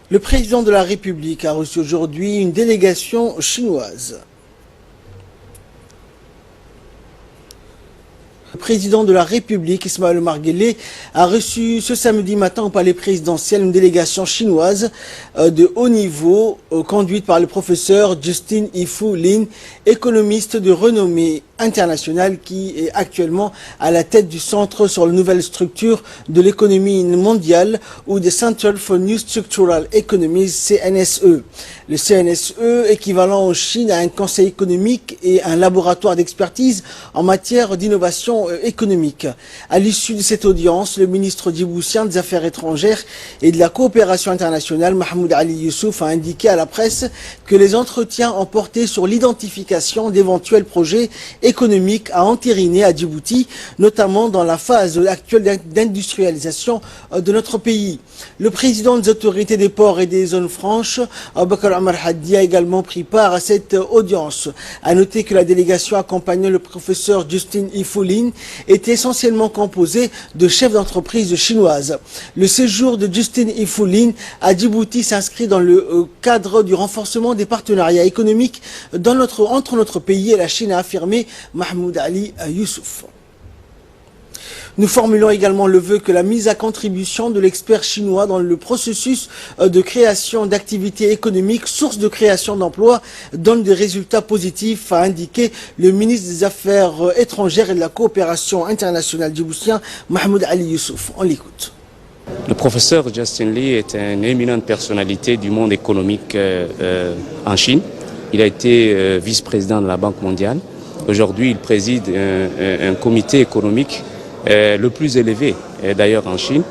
Le président de la République a reçu aujourd'hui une délégation chinoise. Le président de la République, Ismaël Omar Guelleh, a reçu ce samedi matin au palais présidentiel une délégation chinoise de haut niveau conduite par le professeur Justin Yifu Lin, économiste de renommée internationale qui est actuellement à la tête du Centre sur la nouvelle structure de l'économie mondiale ou des Center for New Structural Economies, CNSE. Le CNSE, équivalent en Chine à un conseil économique et un laboratoire d'expertise en matière d'innovation économique. À l'issue de cette audience, le ministre djiboutien des Affaires étrangères et de la coopération internationale, Mahmoud Ali Youssouf, a indiqué à la presse que les entretiens ont porté sur l'identification d'éventuels projets économiques à entériner à Djibouti, notamment dans la phase actuelle d'industrialisation de notre pays. Le président des autorités des ports et des zones franches, Aboubakar Omar Hadi, a également pris part à cette audience. À noter que la délégation accompagnant le professeur Justin Yifu Lin était essentiellement composée de chefs d'entreprise chinoises. Le séjour de Justin Yifu Lin à Djibouti s'inscrit dans le cadre du renforcement des partenariats économiques entre notre pays et la Chine, a affirmé Mahmoud Ali Youssouf. Nous formulons également le vœu que la mise à contribution de l'expert chinois dans le processus de création d'activités économiques, source de création d'emplois, donne des résultats positifs, a indiqué le ministre des Affaires étrangères et de la coopération internationale djiboutien, Mahmoud Ali Youssouf. On l'écoute. Le professeur Justin Li est une éminente personnalité du monde économique en Chine. Il a été vice-président de la Banque mondiale. Aujourd'hui, il préside un comité économique le plus élevé d'ailleurs en Chine,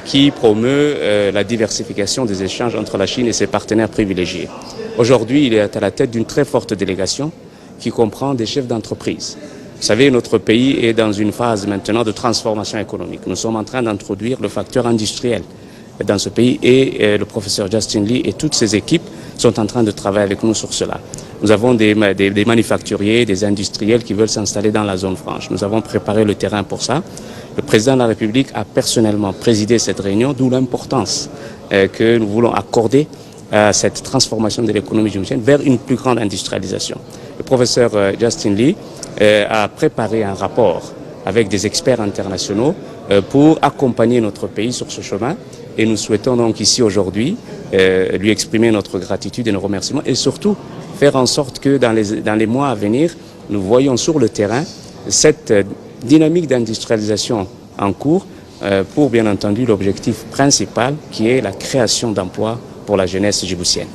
qui promeut la diversification des échanges entre la Chine et ses partenaires privilégiés. Aujourd'hui, il est à la tête d'une très forte délégation qui comprend des chefs d'entreprise. Vous savez, notre pays est dans une phase maintenant de transformation économique. Nous sommes en train d'introduire le facteur industriel dans ce pays et le professeur Justin Li et toutes ses équipes sont en train de travailler avec nous sur cela. Nous avons des manufacturiers, des industriels qui veulent s'installer dans la zone franche. Nous avons préparé le terrain pour ça. Le président de la République a personnellement présidé cette réunion, d'où l'importance que nous voulons accorder à cette transformation de l'économie djiboutienne vers une plus grande industrialisation. Le professeur Justin Li a préparé un rapport avec des experts internationaux pour accompagner notre pays sur ce chemin. Et nous souhaitons donc ici aujourd'hui lui exprimer notre gratitude et nos remerciements et surtout faire en sorte que dans les mois à venir, nous voyons sur le terrain cette dynamique d'industrialisation en cours pour bien entendu l'objectif principal qui est la création d'emplois pour la jeunesse djiboutienne.